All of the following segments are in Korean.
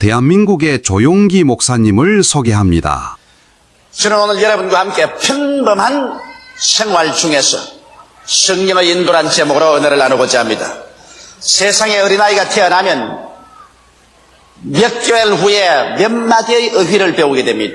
대한민국의 조용기 목사님을 소개합니다. 저는 오늘 여러분과 함께 평범한 생활 중에서 성령의 인도란 제목으로 은혜를 나누고자 합니다. 세상에 어린아이가 태어나면 몇 개월 후에 몇 마디의 어휘를 배우게 됩니다.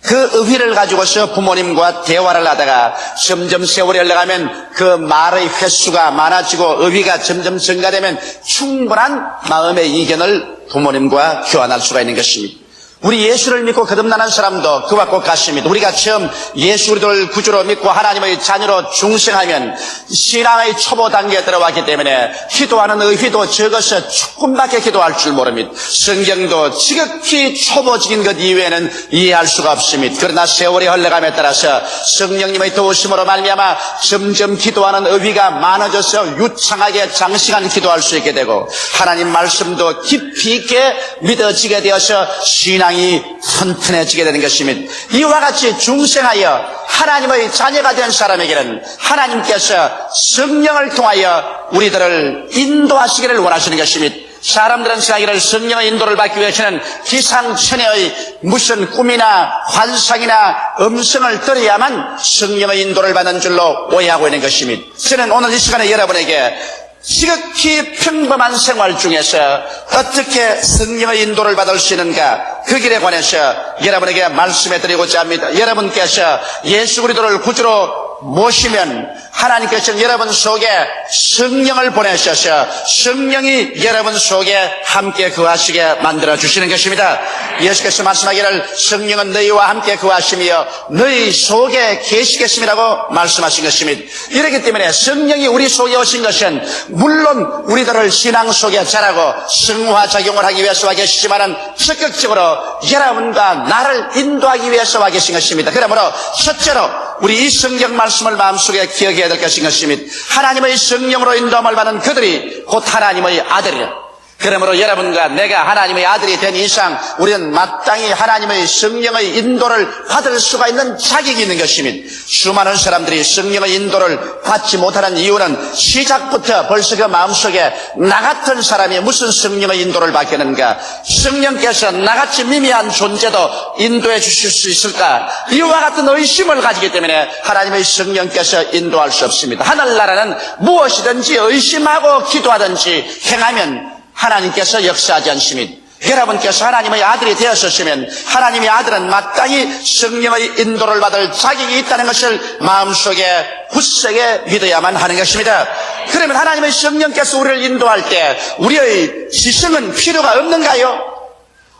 그 어휘를 가지고서 부모님과 대화를 하다가 점점 세월이 흘러가면 그 말의 횟수가 많아지고 어휘가 점점 증가되면 충분한 마음의 이견을 부모님과 교환할 수가 있는 것입니다. 우리 예수를 믿고 거듭나는 사람도 그와 똑같습니다. 우리가 처음 예수 그리스도를 구주로 믿고 하나님의 자녀로 중생하면 신앙의 초보 단계에 들어왔기 때문에 기도하는 의휘도 적어서 조금밖에 기도할 줄 모릅니다. 성경도 지극히 초보적인 것 이외에는 이해할 수가 없습니다. 그러나 세월이 흘러감에 따라서 성령님의 도우심으로 말미암아 점점 기도하는 의휘가 많아져서 유창하게 장시간 기도할 수 있게 되고 하나님 말씀도 깊이 있게 믿어지게 되어서 신앙이 튼튼해지게 되는 것입니다. 이와 같이 중생하여 하나님의 자녀가 된 사람에게는 하나님께서 성령을 통하여 우리들을 인도하시기를 원하시는 것입니다. 사람들은 생각하기를 성령의 인도를 받기 위해서는 기상천외의 무슨 꿈이나 환상이나 음성을 들어야만 성령의 인도를 받는 줄로 오해하고 있는 것입니다. 저는 오늘 이 시간에 여러분에게 지극히 평범한 생활 중에서 어떻게 성령의 인도를 받을 수 있는가, 그 길에 관해서 여러분에게 말씀해 드리고자 합니다. 여러분께서 예수 그리스도를 구주로 모시면 하나님께서는 여러분 속에 성령을 보내셔서 성령이 여러분 속에 함께 거하시게 만들어 주시는 것입니다. 예수께서 말씀하기를 성령은 너희와 함께 거하시며 너희 속에 계시겠음이라고 말씀하신 것입니다. 이렇기 때문에 성령이 우리 속에 오신 것은 물론 우리들을 신앙 속에 자라고 성화작용을 하기 위해서 와 계시지만은 적극적으로 여러분과 나를 인도하기 위해서 와 계신 것입니다. 그러므로 첫째로 우리 이 성경 말씀을 마음속에 기억해야 될 것인 것입니다. 하나님의 성령으로 인도함을 받는 그들이 곧 하나님의 아들이라. 그러므로 여러분과 내가 하나님의 아들이 된 이상 우리는 마땅히 하나님의 성령의 인도를 받을 수가 있는 자격이 있는 것입니다. 수많은 사람들이 성령의 인도를 받지 못하는 이유는 시작부터 벌써 그 마음속에 나 같은 사람이 무슨 성령의 인도를 받겠는가, 성령께서 나같이 미미한 존재도 인도해 주실 수 있을까, 이와 같은 의심을 가지기 때문에 하나님의 성령께서 인도할 수 없습니다. 하늘나라는 무엇이든지 의심하고 기도하든지 행하면 하나님께서 역사하지 않습니다. 여러분께서 하나님의 아들이 되었으시면 하나님의 아들은 마땅히 성령의 인도를 받을 자격이 있다는 것을 마음속에 굳세게 믿어야만 하는 것입니다. 그러면 하나님의 성령께서 우리를 인도할 때 우리의 지성은 필요가 없는가요?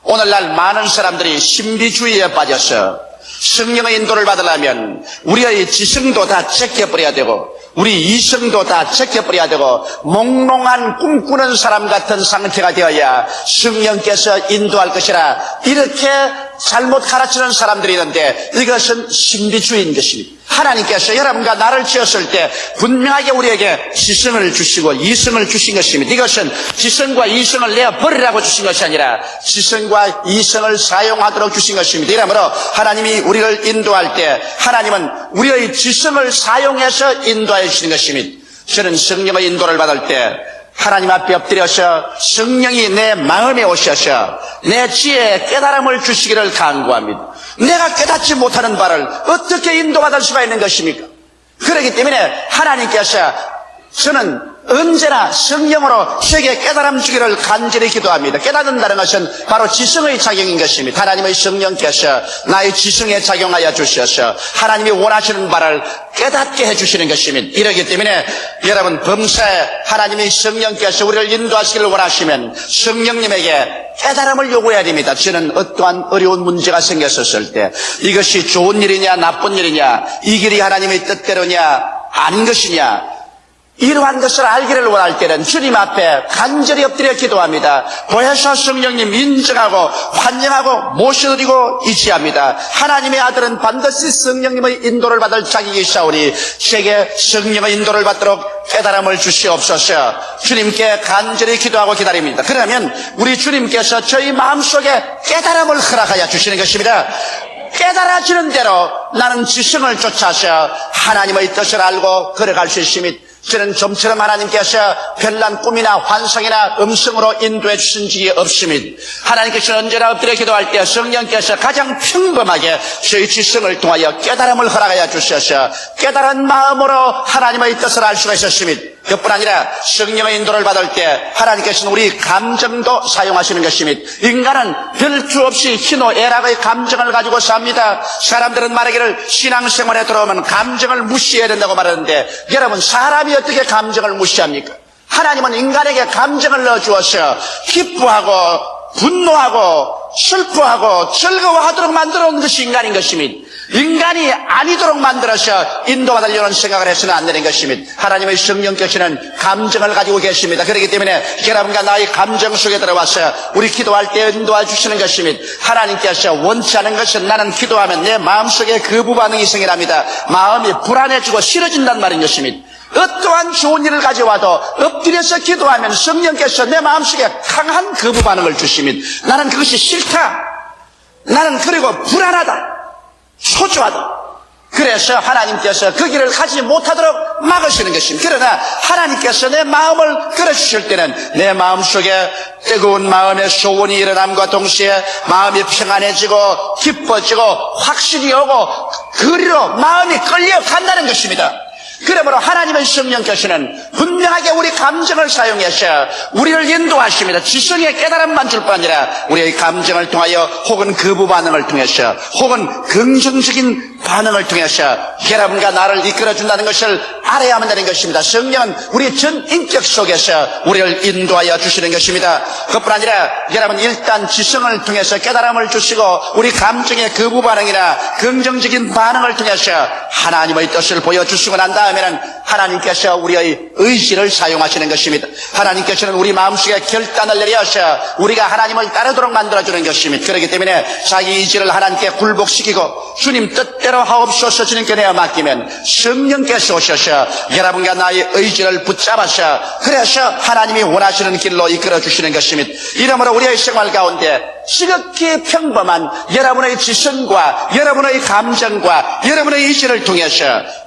오늘날 많은 사람들이 신비주의에 빠져서 성령의 인도를 받으려면 우리의 지성도 다 제껴버려야 되고 우리 이성도 다 제껴버려야 되고 몽롱한 꿈꾸는 사람 같은 상태가 되어야 성령께서 인도할 것이라, 이렇게 잘못 가르치는 사람들이 있는데 이것은 신비주의인 것입니다. 하나님께서 여러분과 나를 지었을 때 분명하게 우리에게 지성을 주시고 이성을 주신 것입니다. 이것은 지성과 이성을 내어버리라고 주신 것이 아니라 지성과 이성을 사용하도록 주신 것입니다. 이러므로 하나님이 우리를 인도할 때 하나님은 우리의 지성을 사용해서 인도해 주시는 것입니다. 저는 성령의 인도를 받을 때 하나님 앞에 엎드려서 성령이 내 마음에 오셔서 내 지혜에 깨달음을 주시기를 간구합니다. 내가 깨닫지 못하는 바를 어떻게 인도받을 수가 있는 것입니까? 그렇기 때문에 하나님께서 저는 언제나 성령으로 저에게 깨달음 주기를 간절히 기도합니다. 깨닫는다는 것은 바로 지성의 작용인 것입니다. 하나님의 성령께서 나의 지성에 작용하여 주셔서 하나님이 원하시는 바를 깨닫게 해주시는 것입니다. 이러기 때문에 여러분 범사에 하나님의 성령께서 우리를 인도하시기를 원하시면 성령님에게 깨달음을 요구해야 됩니다. 저는 어떠한 어려운 문제가 생겼었을 때 이것이 좋은 일이냐 나쁜 일이냐, 이 길이 하나님의 뜻대로냐 아닌 것이냐, 이러한 것을 알기를 원할 때는 주님 앞에 간절히 엎드려 기도합니다. 보혜사 성령님 인정하고 환영하고 모셔드리고 이치합니다. 하나님의 아들은 반드시 성령님의 인도를 받을 자격이 있사오니 제게 성령의 인도를 받도록 깨달음을 주시옵소서. 주님께 간절히 기도하고 기다립니다. 그러면 우리 주님께서 저희 마음속에 깨달음을 허락하여 주시는 것입니다. 깨달아지는 대로 나는 지성을 쫓아서 하나님의 뜻을 알고 걸어갈 수 있습니다. 저는 좀처럼 하나님께서 별난 꿈이나 환상이나 음성으로 인도해 주신 적이 없습니다. 하나님께서 언제나 엎드려 기도할 때 성령께서 가장 평범하게 저희 지성을 통하여 깨달음을 허락하여 주셔서 깨달은 마음으로 하나님의 뜻을 알 수가 있었습니다. 그뿐 아니라 성령의 인도를 받을 때 하나님께서는 우리 감정도 사용하시는 것입니다. 인간은 별투 없이 희노애락의 감정을 가지고 삽니다. 사람들은 말하기를 신앙생활에 들어오면 감정을 무시해야 된다고 말하는데 여러분, 사람이 어떻게 감정을 무시합니까? 하나님은 인간에게 감정을 넣어주어서 기뻐하고 분노하고 슬퍼하고 즐거워하도록 만들어 놓은 것이 인간인 것입니다. 인간이 아니도록 만들어서 인도받으려는 생각을 해서는 안 되는 것입니다. 하나님의 성령께서는 감정을 가지고 계십니다. 그렇기 때문에 여러분과 나의 감정 속에 들어와서 우리 기도할 때 인도해 주시는 것입니다. 하나님께서 원치 않은 것은 나는 기도하면 내 마음속에 거부 반응이 생겨납니다. 마음이 불안해지고 싫어진단 말인 것입니다. 어떠한 좋은 일을 가져와도 엎드려서 기도하면 성령께서 내 마음속에 강한 거부 반응을 주십니다. 나는 그것이 싫다. 나는 그리고 불안하다. 초조하다. 그래서 하나님께서 그 길을 가지 못하도록 막으시는 것입니다. 그러나 하나님께서 내 마음을 끌어주실 때는 내 마음속에 뜨거운 마음의 소원이 일어남과 동시에 마음이 평안해지고 기뻐지고 확신이 오고 그리로 마음이 끌려간다는 것입니다. 그러므로 하나님의 성령께서는 분명하게 우리 감정을 사용해서 우리를 인도하십니다. 지성의 깨달음만 줄 뿐 아니라 우리의 감정을 통하여 혹은 거부 반응을 통해서 혹은 긍정적인 반응을 통해서 여러분과 나를 이끌어준다는 것을 알아야 한다는 것입니다. 성령은 우리 전 인격 속에서 우리를 인도하여 주시는 것입니다. 그뿐 아니라 여러분, 일단 지성을 통해서 깨달음을 주시고 우리 감정의 거부 반응이나 긍정적인 반응을 통해서 하나님의 뜻을 보여주시고 난 다음에는 하나님께서 우리의 의지를 사용하시는 것입니다. 하나님께서는 우리 마음속에 결단을 내려서 우리가 하나님을 따르도록 만들어주는 것입니다. 그렇기 때문에 자기 의지를 하나님께 굴복시키고 주님 뜻대로 하옵소서 주님께 내어 맡기면 성령께서 오셔서 여러분과 나의 의지를 붙잡아서 그래서 하나님이 원하시는 길로 이끌어 주시는 것입니다. 이러므로 우리의 생활 가운데 지극히 평범한 여러분의 지성과 여러분의 감정과 여러분의 의지를 통해서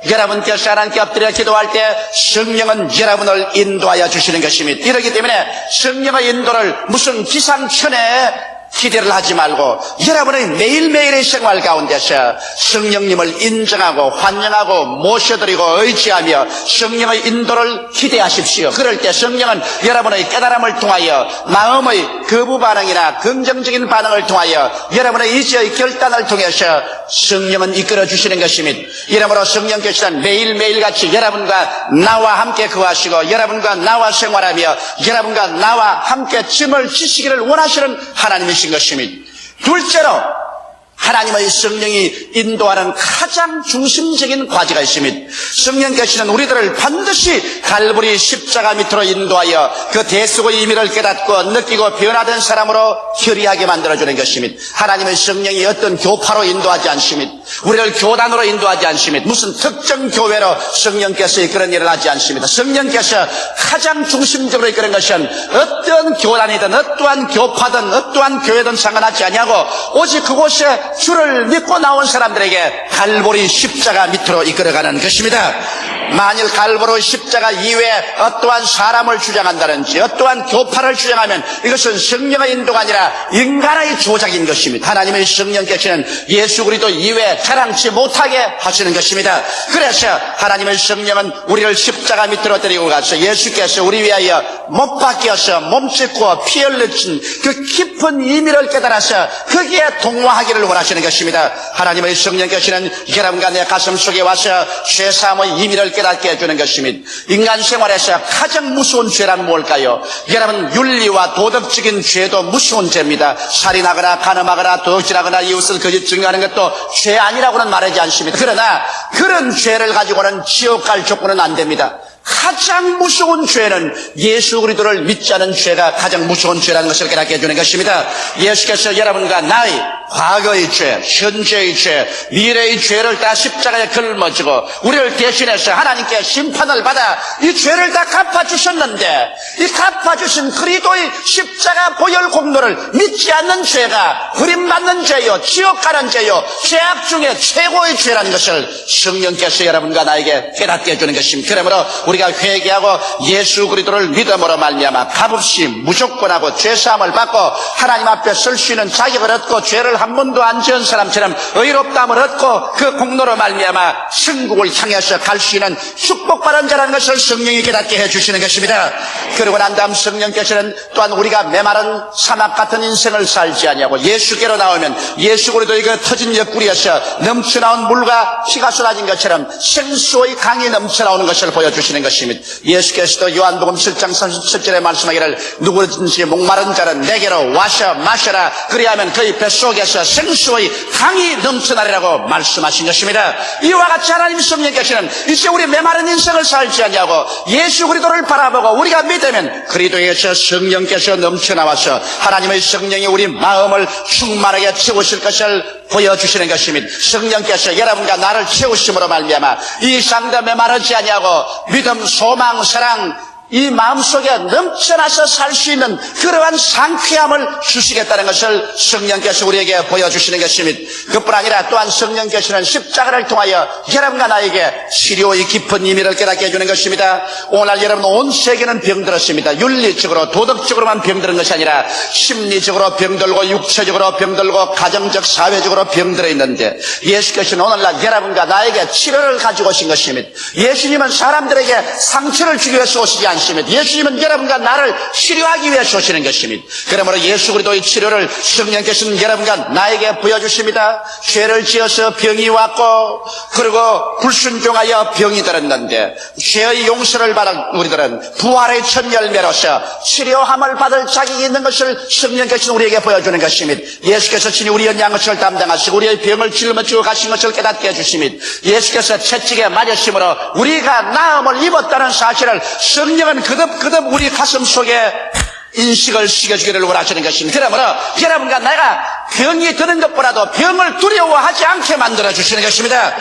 여러분께서 하나님께 엎드려 기도할 때 성령은 여러분을 인도하여 주시는 것입니다. 이렇기 때문에 성령의 인도를 무슨 기상천외에 기대를 하지 말고 여러분의 매일매일의 생활 가운데서 성령님을 인정하고 환영하고 모셔드리고 의지하며 성령의 인도를 기대하십시오. 그럴 때 성령은 여러분의 깨달음을 통하여 마음의 거부 반응이나 긍정적인 반응을 통하여 여러분의 의지의 결단을 통해서 성령은 이끌어 주시는 것입니다. 이러므로 성령께서는 매일매일같이 여러분과 나와 함께 거하시고 여러분과 나와 생활하며 여러분과 나와 함께 짐을 지시기를 원하시는 하나님이신 것입니다. 둘째로 하나님의 성령이 인도하는 가장 중심적인 과제가 있습니다. 성령께서는 우리들을 반드시 갈보리 십자가 밑으로 인도하여 그 대속의 의미를 깨닫고 느끼고 변화된 사람으로 결의하게 만들어주는 것입니다. 하나님의 성령이 어떤 교파로 인도하지 않습니다. 우리를 교단으로 인도하지 않습니다. 무슨 특정 교회로 성령께서 그런 일을 하지 않습니다. 성령께서 가장 중심적으로 이끄는 것은 어떤 교단이든 어떠한 교파든 어떠한 교회든 상관하지 아니하고 오직 그곳에 주를 믿고 나온 사람들에게 갈보리 십자가 밑으로 이끌어가는 것입니다. 만일 갈보리 십자가 이외에 어떠한 사람을 주장한다든지 어떠한 교파를 주장하면 이것은 성령의 인도가 아니라 인간의 조작인 것입니다. 하나님의 성령께서는 예수 그리스도 이외에 자랑치 못하게 하시는 것입니다. 그래서 하나님의 성령은 우리를 십자가 밑으로 데리고 가서 예수께서 우리 위하여 못 박혀서 몸짓고 피 흘리신 그 깊은 의미를 깨달아서 거기에 동화하기를 원하시는 것입니다. 하나님의 성령께서는 여러분과 내 가슴 속에 와서 죄사함의 의미를 깨닫게 해주는 것입니다. 인간 생활에서 가장 무서운 죄란 뭘까요? 여러분, 윤리와 도덕적인 죄도 무서운 죄입니다. 살인하거나 간음하거나 도둑질하거나 이웃을 거짓 증거하는 것도 죄 아니라고는 말하지 않습니다. 그러나 그런 죄를 가지고는 지옥 갈 조건은 안 됩니다. 가장 무서운 죄는 예수 그리스도를 믿지 않은 죄가 가장 무서운 죄라는 것을 깨닫게 해주는 것입니다. 예수께서 여러분과 나의 과거의 죄, 현재의 죄, 미래의 죄를 다 십자가에 걸머지고 우리를 대신해서 하나님께 심판을 받아 이 죄를 다 갚아주셨는데 이 갚아주신 그리스도의 십자가 보혈 공로를 믿지 않는 죄가 버림받는 죄요, 지옥 가는 죄요, 죄악 중에 최고의 죄라는 것을 성령께서 여러분과 나에게 깨닫게 해주는 것입니다. 그러므로 우리가 회개하고 예수 그리스도를 믿음으로 말미암아 값없이 무조건하고 죄사함을 받고 하나님 앞에 설 수 있는 자격을 얻고 죄를 한 번도 안 지은 사람처럼 의롭다함을 얻고 그 공로로 말미암아 천국을 향해서 갈 수 있는 축복받은 자라는 것을 성령이 깨닫게 해주시는 것입니다. 그러고 난 다음 성령께서는 또한 우리가 메마른 사막 같은 인생을 살지 아니하고 예수께로 나오면 예수 그리스도의 그 터진 옆구리에서 넘쳐나온 물과 피가 쏟아진 것처럼 생수의 강이 넘쳐나오는 것을 보여주시는 것입니다. 예수께서도 요한복음 7장 37절에 말씀하기를 누구든지 목마른 자는 내게로 와서 마셔라. 그리하면 그의 뱃속에서 생수의 강이 넘쳐나리라고 말씀하신 것입니다. 이와 같이 하나님 성령께서는 이제 우리 메마른 인생을 살지 않냐고 예수 그리스도를 바라보고 우리가 믿으면 그리스도에서 성령께서 넘쳐나와서 하나님의 성령이 우리 마음을 충만하게 채우실 것을 보여주시는 것입니다. 성령께서 여러분과 나를 채우심으로 말미암아 이 상대 메마르지 아니하고 믿음, 소망, 사랑 이 마음속에 넘쳐나서 살 수 있는 그러한 상쾌함을 주시겠다는 것을 성령께서 우리에게 보여주시는 것입니다. 그뿐 아니라 또한 성령께서는 십자가를 통하여 여러분과 나에게 치료의 깊은 의미를 깨닫게 해주는 것입니다. 오늘 여러분 온 세계는 병들었습니다. 윤리적으로 도덕적으로만 병드는 것이 아니라 심리적으로 병들고 육체적으로 병들고 가정적 사회적으로 병들어 있는데 예수께서는 오늘날 여러분과 나에게 치료를 가지고 오신 것입니다. 예수님은 사람들에게 상처를 주기 위해서 오시지 않습니다. 예수님은 여러분과 나를 치료하기 위해서 오시는 것입니다. 그러므로 예수 그리스도의 치료를 성령께서는 여러분과 나에게 보여주십니다. 죄를 지어서 병이 왔고 그리고 불순종하여 병이 들었는데 죄의 용서를 받은 우리들은 부활의 첫 열매로서 치료함을 받을 자격이 있는 것을 성령께서는 우리에게 보여주는 것입니다. 예수께서 친히 우리의 양것을 담당하시고 우리의 병을 짊어지고 가신 것을 깨닫게 해주십니다. 예수께서 채찍에 맞으심으로 우리가 나음을 입었다는 사실을 성령은 그듭 우리 가슴 속에 인식을 시켜주기를 원하시는 것입니다. 그러므로 여러분과 내가 병이 드는 것보다도 병을 두려워하지 않게 만들어주시는 것입니다.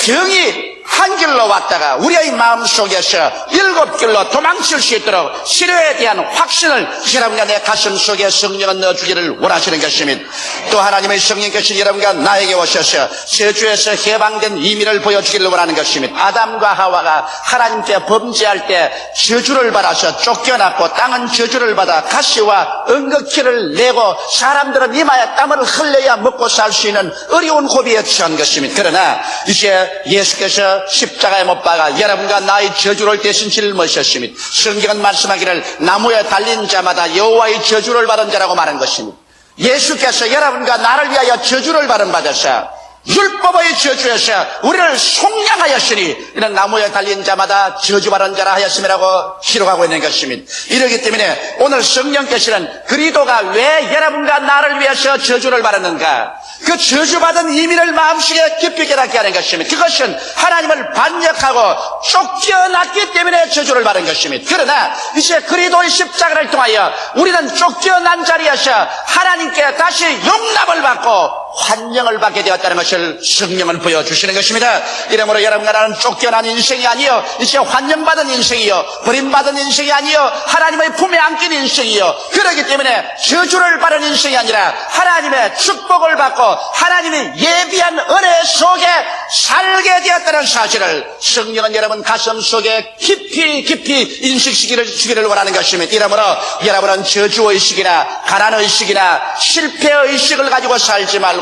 병이 한 길로 왔다가 우리의 마음속에서 7길로 도망칠 수 있도록 치료에 대한 확신을 여러분과 내 가슴 속에 성령은 넣어주기를 원하시는 것입니다. 또 하나님의 성령께서 여러분과 나에게 오셔서 저주에서 해방된 의미를 보여주기를 원하는 것입니다. 아담과 하와가 하나님께 범죄할 때 저주를 받아서 쫓겨났고 땅은 저주를 받아 가시와 은극기를 내고 사람들은 이마에 땀을 흘려야 먹고 살 수 있는 어려운 고비에 처한 것입니다. 그러나 이제 예수께서 십자가에 못 박아 여러분과 나의 저주를 대신 짊어지셨습니다. 성경은 말씀하기를 나무에 달린 자마다 여호와의 저주를 받은 자라고 말한 것입니다. 예수께서 여러분과 나를 위하여 저주를 받으셔 율법의 저주에서 우리를 속량하였으니 이는 나무에 달린 자마다 저주받은 자라 하였음이라고 기록하고 있는 것입니다. 이러기 때문에 오늘 성령께서는 그리스도가 왜 여러분과 나를 위해서 저주를 받았는가, 그 저주받은 의미를 마음속에 깊이 깨닫게 하는 것입니다. 그것은 하나님을 반역하고 쫓겨났기 때문에 저주를 받은 것입니다. 그러나 이제 그리스도의 십자가를 통하여 우리는 쫓겨난 자리에서 하나님께 다시 용납을 받고 환영을 받게 되었다는 것을 성령은 보여주시는 것입니다. 이러므로 여러분과 나는 쫓겨난 인생이 아니요 이제 환영받은 인생이요 버림받은 인생이 아니요 하나님의 품에 안긴 인생이요, 그렇기 때문에 저주를 받은 인생이 아니라 하나님의 축복을 받고 하나님이 예비한 은혜 속에 살게 되었다는 사실을 성령은 여러분 가슴 속에 깊이 인식시키기를 주기를 원하는 것입니다. 이러므로 여러분은 저주의식이나 가난의식이나 실패의식을 가지고 살지 말고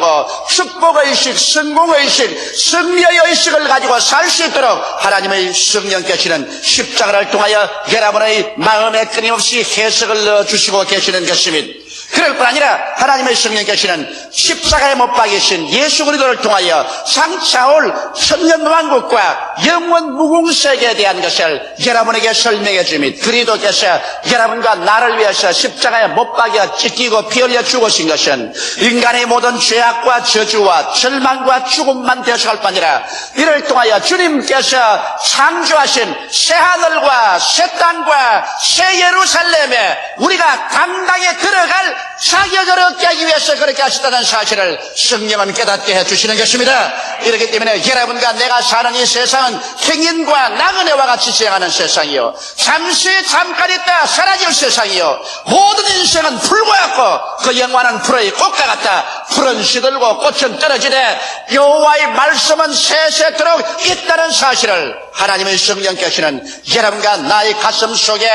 축복의식, 성공의식, 승리의 의식을 가지고 살 수 있도록 하나님의 성령께서는 십자가를 통하여 여러분의 마음에 끊임없이 해석을 넣어주시고 계시는 것입니다. 그럴 뿐 아니라 하나님의 성령께서는 십자가에 못 박이신 예수 그리스도를 통하여 장차올 천년왕국과 영원 무궁세계에 대한 것을 여러분에게 설명해 줍니다. 그리스도께서 여러분과 나를 위해서 십자가에 못 박여 찢기고 피 흘려 죽으신 것은 인간의 모든 죄악과 저주와 절망과 죽음만 대속할 뿐 아니라 이를 통하여 주님께서 창조하신 새하늘과 새 땅과 새 예루살렘에 우리가 당당히 들어갈 자격을 얻게 하기 위해서 그렇게 하셨다는 사실을 성령은 깨닫게 해주시는 것입니다. 이렇기 때문에 여러분과 내가 사는 이 세상은 행인과 나그네와 같이 지나가는 세상이요, 잠시 잠깐 있다 사라질 세상이요, 모든 인생은 풀과 같고 그 영화는 풀의 꽃과 같다. 풀은 시들고 꽃은 떨어지되 여호와의 말씀은 세세토록 있다는 사실을 하나님의 성령께서는 여러분과 나의 가슴 속에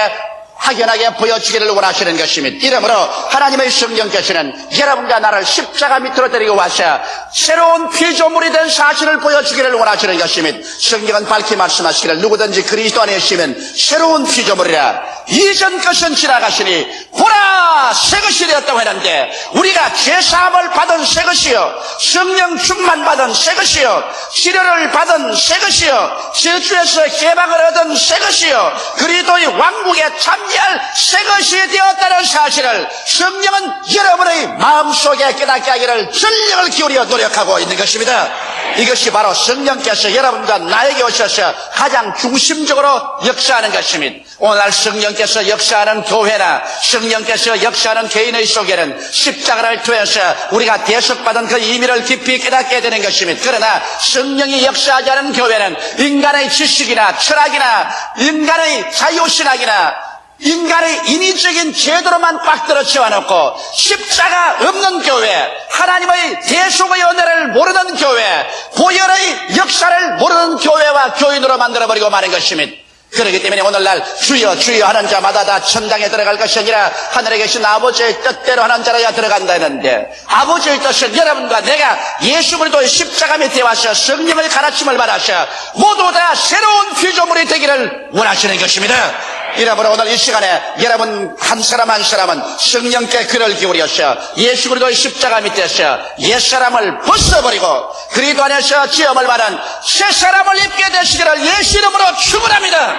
확연하게 보여주기를 원하시는 것입니다. 이러므로 하나님의 성령께서는 여러분과 나를 십자가 밑으로 데리고 와서 새로운 피조물이 된 사실을 보여주기를 원하시는 것입니다. 성경은 밝히 말씀하시기를 누구든지 그리스도 안에 있으면 새로운 피조물이라, 이전 것은 지나가시니 보라 새 것이 되었다고 했는데, 우리가 죄사함을 받은 새 것이요, 성령 충만 받은 새 것이요, 치료를 받은 새 것이요, 저주에서 해방을 얻은 새 것이요, 그리스도의 왕국에 참여할 새 것이 되었다는 사실을 성령은 여러분의 마음속에 깨닫게 하기를 전력을 기울여 노력하고 있는 것입니다. 이것이 바로 성령께서 여러분과 나에게 오셔서 가장 중심적으로 역사하는 것입니다. 오늘날 성령께서 역사하는 교회나 성령께서 역사하는 개인의 속에는 십자가를 통해서 우리가 대속받은 그 의미를 깊이 깨닫게 되는 것입니다. 그러나 성령이 역사하지 않은 교회는 인간의 지식이나 철학이나 인간의 자유신학이나 인간의 인위적인 제도로만 꽉 들어 채워놓고 십자가 없는 교회, 하나님의 대속의 은혜를 모르는 교회, 보혈의 역사를 모르는 교회와 교인으로 만들어버리고 마는 것입니다. 그렇기 때문에 오늘날 주여 주여 하는 자마다 다 천당에 들어갈 것이 아니라 하늘에 계신 아버지의 뜻대로 하는 자라야 들어간다 했는데, 아버지의 뜻은 여러분과 내가 예수 그리스도의 십자가 밑에 와서 성령의 가르침을 받아서 모두 다 새로운 피조물이 되기를 원하시는 것입니다. 이러므로 오늘 이 시간에 여러분 한 사람 한 사람은 성령께 귀를 기울여서 예수 그리스도의 십자가 밑에서 옛사람을 벗어버리고 그리스도 안에서 지음을 받은 새 사람을 입게 되시기를 예수 이름으로 축원합니다.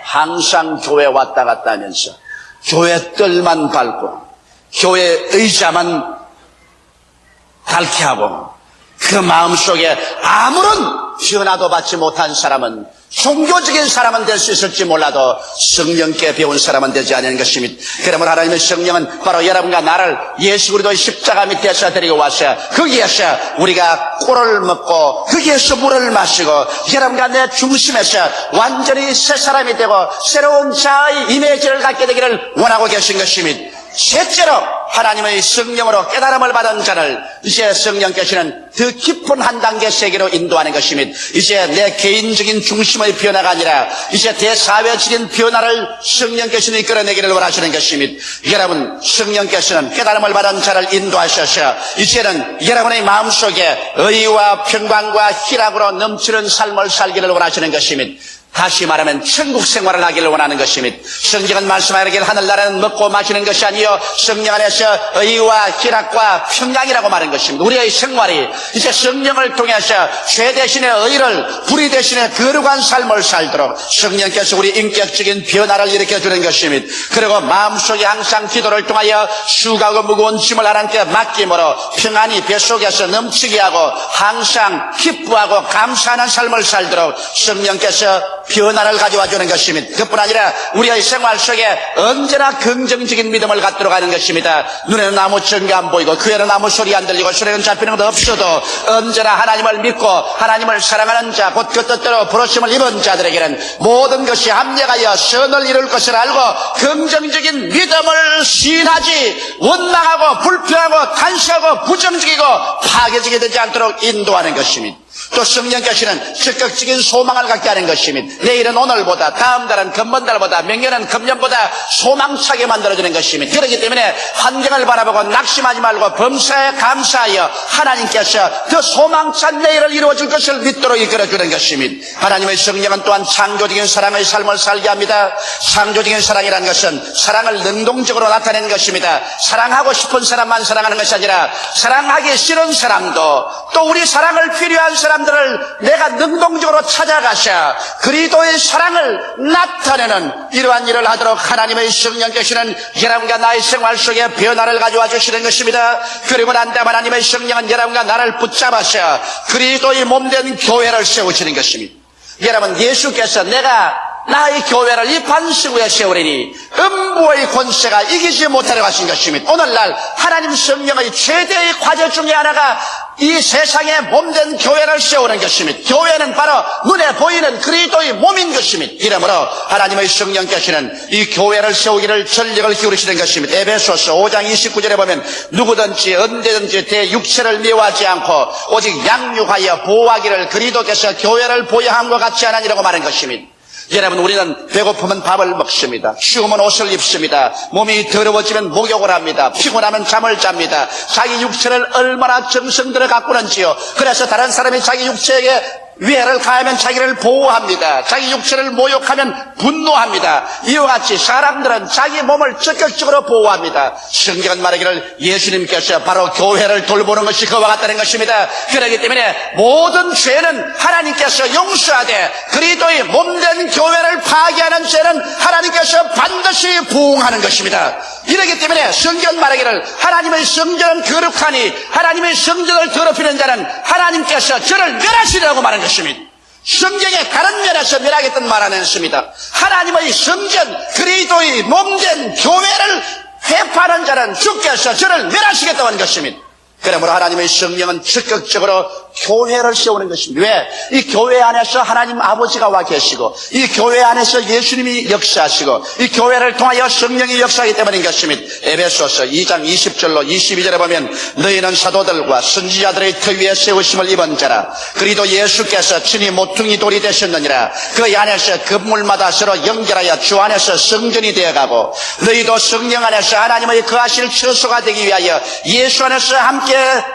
항상 교회 왔다 갔다 하면서 교회 뜰만 밟고 교회 의자만 닳게 하고 그 마음속에 아무런 변화도 받지 못한 사람은, 종교적인 사람은 될 수 있을지 몰라도 성령께 배운 사람은 되지 않는 것입니다. 그러므로 하나님의 성령은 바로 여러분과 나를 예수 그리스도의 십자가 밑에서 데리고 와서 거기에서 우리가 꿀을 먹고 거기에서 물을 마시고 여러분과 내 중심에서 완전히 새 사람이 되고 새로운 자아의 이미지를 갖게 되기를 원하고 계신 것입니다. 셋째로 하나님의 성령으로 깨달음을 받은 자를 이제 성령께서는 더 깊은 한 단계 세계로 인도하는 것입니다. 이제 내 개인적인 중심의 변화가 아니라 이제 대사회적인 변화를 성령께서는 이끌어내기를 원하시는 것입니다. 여러분, 성령께서는 깨달음을 받은 자를 인도하셔서 이제는 여러분의 마음속에 의와 평강과 희락으로 넘치는 삶을 살기를 원하시는 것입니다. 다시 말하면 천국 생활을 하기를 원하는 것입니다. 성경은 말씀하기를 하늘나라는 먹고 마시는 것이 아니요 성령 안에서 의와 희락과 평강이라고 말하는 것입니다. 우리의 생활이 이제 성령을 통해서 죄 대신에 의를, 불의 대신에 거룩한 삶을 살도록 성령께서 우리 인격적인 변화를 일으켜주는 것입니다. 그리고 마음속에 항상 기도를 통하여 수고하고 무거운 짐을 하나님께 맡김으로 평안이 뱃속에서 넘치게 하고 항상 기뻐하고 감사하는 삶을 살도록 성령께서 변화를 가져와 주는 것입니다. 그뿐 아니라 우리의 생활 속에 언제나 긍정적인 믿음을 갖도록 하는 것입니다. 눈에는 아무 증거 안 보이고 귀에는 아무 소리 안 들리고 손에는 잡히는 것도 없어도 언제나 하나님을 믿고 하나님을 사랑하는 자, 곧 그 뜻대로 부르심을 입은 자들에게는 모든 것이 합력하여 선을 이룰 것을 알고 긍정적인 믿음을 시인하지 원망하고 불평하고 간시하고 부정적이고 파괴적이 되지 않도록 인도하는 것입니다. 또 성령께서는 적극적인 소망을 갖게 하는 것입니다. 내일은 오늘보다, 다음 달은 금번 달보다,明년은 금년보다 소망차게 만들어주는 것입니다. 그렇기 때문에 환경을 바라보고 낙심하지 말고 범사에 감사하여 하나님께서 더 소망찬 내일을 이루어줄 것을 믿도록 이끌어주는 것입니다. 하나님의 성령은 또한 창조적인 사랑의 삶을 살게 합니다. 창조적인 사랑이라는 것은 사랑을 능동적으로 나타내는 것입니다. 사랑하고 싶은 사람만 사랑하는 것이 아니라 사랑하기 싫은 사람도, 또 우리 사랑을 필요한 사람들을 내가 능동적으로 찾아가셔 그리스도의 사랑을 나타내는 이러한 일을 하도록 하나님의 성령께서는 여러분과 나의 생활 속에 변화를 가져와 주시는 것입니다. 그리고 난 다음 하나님의 성령은 여러분과 나를 붙잡아서 그리스도의 몸된 교회를 세우시는 것입니다. 여러분, 예수께서 내가 나의 교회를 이 반석 위에 세우리니 음부의 권세가 이기지 못하려 하신 것입니다. 오늘날 하나님 성령의 최대의 과제 중에 하나가 이 세상에 몸된 교회를 세우는 것입니다. 교회는 바로 눈에 보이는 그리스도의 몸인 것입니다. 이러므로 하나님의 성령께서는 이 교회를 세우기를 전력을 기울이시는 것입니다. 에베소서 5장 29절에 보면 누구든지 언제든지 대육체를 미워하지 않고 오직 양육하여 보호하기를 그리스도께서 교회를 보호함과 같이 하나니라고 말한 것입니다. 여러분, 우리는 배고프면 밥을 먹습니다. 추우면 옷을 입습니다. 몸이 더러워지면 목욕을 합니다. 피곤하면 잠을 잡니다. 자기 육체를 얼마나 정성들어 가꾸는지요. 그래서 다른 사람이 자기 육체에게 위해를 가하면 자기를 보호합니다. 자기 육체를 모욕하면 분노합니다. 이와 같이 사람들은 자기 몸을 적극적으로 보호합니다. 성경은 말하기를 예수님께서 바로 교회를 돌보는 것이 그와 같다는 것입니다. 그렇기 때문에 모든 죄는 하나님께서 용서하되 그리스도의 몸된 교회를 파괴하는 죄는 하나님께서 반드시 보응하는 것입니다. 이렇기 때문에 성경 말하기를 하나님의 성전은 거룩하니 하나님의 성전을 더럽히는 자는 하나님께서 저를 멸하시리라고 말한 것입니다. 성경에 다른 면에서 멸하겠다는 말 안 했습니다. 하나님의 성전 그리스도의 몸된 교회를 회파하는 자는 주께서 저를 멸하시겠다고 하는 것입니다. 그러므로 하나님의 성령은 적극적으로 교회를 세우는 것입니다. 왜? 이 교회 안에서 하나님 아버지가 와 계시고 이 교회 안에서 예수님이 역사하시고 이 교회를 통하여 성령이 역사하기 때문인 것입니다. 에베소서 2장 20절로 22절에 보면 너희는 사도들과 선지자들의 터 위에 세우심을 입은 자라 그리도 예수께서 친히 모퉁이 돌이 되셨느니라 그 안에서 건물마다 서로 연결하여 주 안에서 성전이 되어가고 너희도 성령 안에서 하나님의 거하실 처소가 되기 위하여 예수 안에서 함께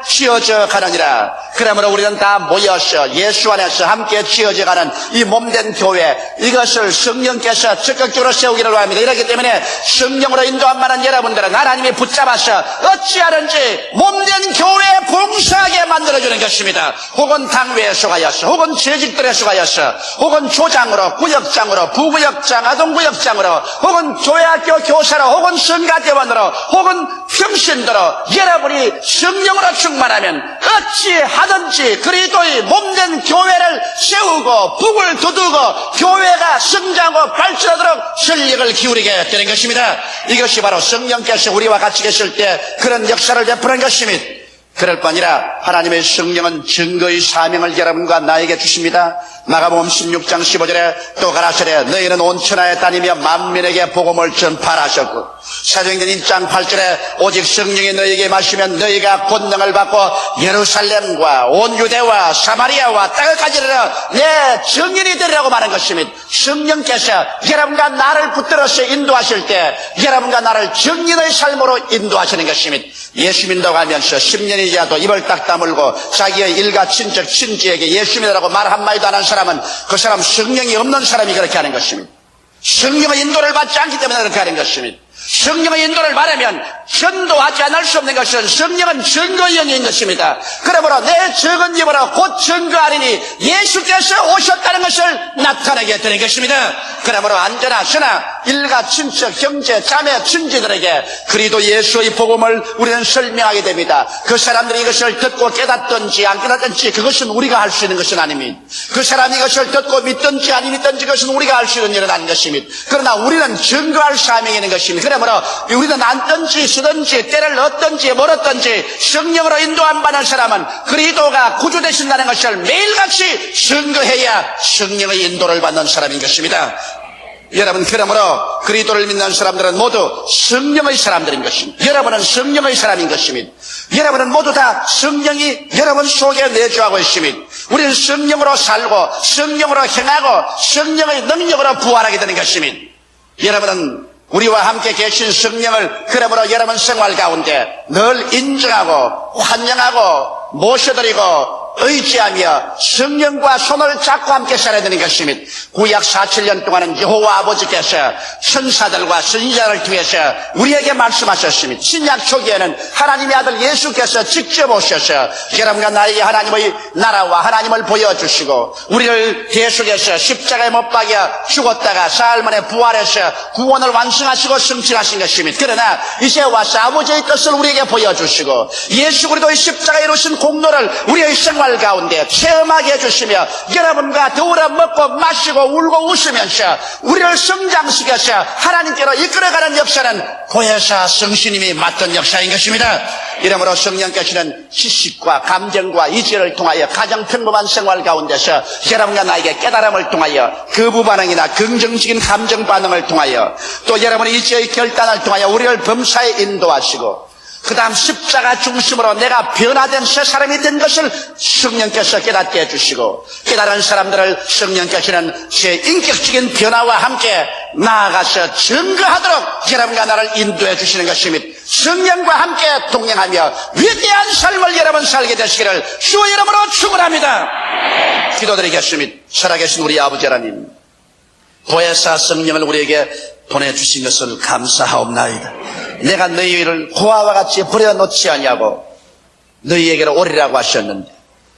지어져 가느니라. 그러므로 우리는 다 모여서 예수 안에서 함께 지어져 가는 이 몸된 교회, 이것을 성령께서 적극적으로 세우기를 합니다. 이렇기 때문에 성령으로 인도한 많은 여러분들은 하나님이 붙잡아서 어찌하든지 몸된 교회에 봉사하게 만들어주는 것입니다. 혹은 당회에 속하여서, 혹은 재직들에 속하여서, 혹은 조장으로, 구역장으로, 부구역장, 아동구역장으로, 혹은 교회학교 교사로, 혹은 성가대원으로, 혹은 평신도로 여러분이 성령으로 충만하면 어찌하든지 그리스도의 몸된 교회를 세우고 북을 두두고 교회가 성장하고 발전하도록 전력을 기울이게 되는 것입니다. 이것이 바로 성령께서 우리와 같이 계실 때 그런 역사를 베푸는 것입니다. 그럴 뿐 아니라 하나님의 성령은 증거의 사명을 여러분과 나에게 주십니다. 마가복음 16장 15절에 또 가라사대 너희는 온 천하에 다니며 만민에게 복음을 전파하셨고 사도행전 1장 8절에 오직 성령이 너희에게 마시면 너희가 권능을 받고 예루살렘과 온 유대와 사마리아와 땅까지 이르러 내 증인이 되리라고 말한 것입니다. 성령께서 여러분과 나를 붙들어서 인도하실 때 여러분과 나를 증인의 삶으로 인도하시는 것입니다. 예수 믿는다고 하면서 10년이 지나도 입을 딱 다물고 자기의 일가 친척 친지에게 예수 믿으라고 말 한마디도 안 한 사람은 그 사람 성령이 없는 사람이 그렇게 하는 것입니다. 성령의 인도를 받지 않기 때문에 그렇게 하는 것입니다. 성령의 인도를 받으면 전도하지 않을 수 없는 것은 성령은 증거의 영인 것입니다. 그러므로 내 적은 입으로 곧 증거하리니 예수께서 오셨다는 것을 나타내게 되는 것입니다. 그러므로 안전하 선하 일가 친척 형제 자매 친지들에게 그리도 예수의 복음을 우리는 설명하게 됩니다. 그 사람들이 이것을 듣고 깨닫든지 안 깨닫든지 그것은 우리가 할 수 있는 것은 아닙니다. 그 사람이 이것을 듣고 믿든지 안 믿든지 그것은 우리가 할 수 있는 일은 아닌 것입니다. 그러나 우리는 증거할 사명이 있는 것입니다. 그러므로 우리는 앉든지 서든지 때를 얻든지 멀었든지 성령으로 인도함 받는 사람은 그리스도가 구주 되신다는 것을 매일같이 증거해야 성령의 인도를 받는 사람인 것입니다. 여러분, 그러므로 그리스도를 믿는 사람들은 모두 성령의 사람들인 것입니다. 여러분은 성령의 사람인 것입니다. 여러분은 모두 다 성령이 여러분 속에 내주하고 있습니다. 우리는 성령으로 살고 성령으로 행하고 성령의 능력으로 부활하게 되는 것입니다. 여러분은 우리와 함께 계신 성령을 그러므로 여러분 생활 가운데 늘 인정하고 환영하고 모셔드리고 의지하며 성령과 손을 잡고 함께 살아야 되는 것입니다. 구약 47년 동안은 여호와 아버지께서 천사들과 선지자를 통해서 우리에게 말씀하셨습니다. 신약 초기에는 하나님의 아들 예수께서 직접 오셔서 여러분과 나에게 하나님의 나라와 하나님을 보여주시고 우리를 계속해서 십자가에 못 박여 죽었다가 사흘 만에 부활해서 구원을 완성하시고 성취하신 것입니다. 그러나 이제 와서 아버지의 뜻을 우리에게 보여주시고 예수 그리스도의 십자가에 이루신 공로를 우리의 생활 생활 가운데 체험하게 해주시며 여러분과 더불어 먹고 마시고 울고 웃으면서 우리를 성장시켜서 하나님께로 이끌어가는 역사는 보혜사 성신님이 맡은 역사인 것입니다. 이러므로 성령께서는 지식과 감정과 이지를 통하여 가장 평범한 생활 가운데서 여러분과 나에게 깨달음을 통하여 거부 반응이나 긍정적인 감정 반응을 통하여 또 여러분의 이지의 결단을 통하여 우리를 범사에 인도하시고 그 다음 십자가 중심으로 내가 변화된 새 사람이 된 것을 성령께서 깨닫게 해주시고 깨달은 사람들을 성령께서는 제 인격적인 변화와 함께 나아가서 증거하도록 여러분과 나를 인도해 주시는 것입니다. 성령과 함께 동행하며 위대한 삶을 여러분 살게 되시기를 주의 이름으로 축원합니다. 기도드리겠습니다. 살아계신 우리 아버지 하나님, 보혜사 성령을 우리에게 보내주신 것을 감사하옵나이다. 내가 너희를 고아와 같이 버려놓지 아니하고 너희에게로 오리라고 하셨는데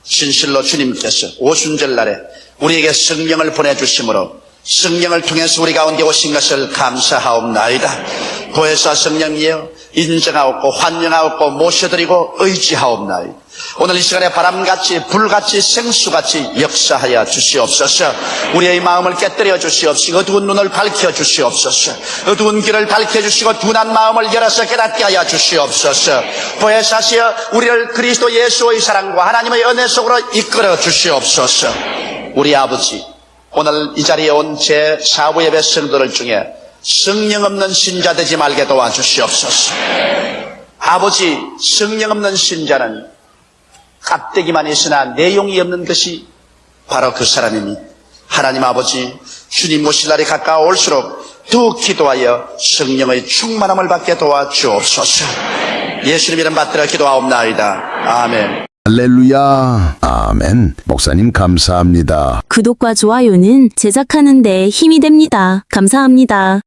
진실로 주님께서 오순절날에 우리에게 성령을 보내주심으로 성령을 통해서 우리 가운데 오신 것을 감사하옵나이다. 보혜사 성령이여 인정하옵고 환영하옵고 모셔드리고 의지하옵나이다. 오늘 이 시간에 바람같이 불같이 생수같이 역사하여 주시옵소서. 우리의 마음을 깨뜨려 주시옵시고 어두운 눈을 밝혀 주시옵소서. 어두운 길을 밝혀 주시고 둔한 마음을 열어서 깨닫게 하여 주시옵소서. 보혜사시여 우리를 그리스도 예수의 사랑과 하나님의 은혜 속으로 이끌어 주시옵소서. 우리 아버지, 오늘 이 자리에 온 제4부 예배 성도들 중에 성령 없는 신자 되지 말게 도와주시옵소서. 아버지, 성령 없는 신자는 껍데기만 있으나 내용이 없는 것이 바로 그 사람입니다. 하나님 아버지, 주님 모실 날이 가까워올수록 더욱 기도하여 성령의 충만함을 받게 도와주옵소서. 예수님 이름 받들어 기도하옵나이다. 아멘. 할렐루야. 아멘. 목사님 감사합니다. 구독과 좋아요는 제작하는 데 힘이 됩니다. 감사합니다.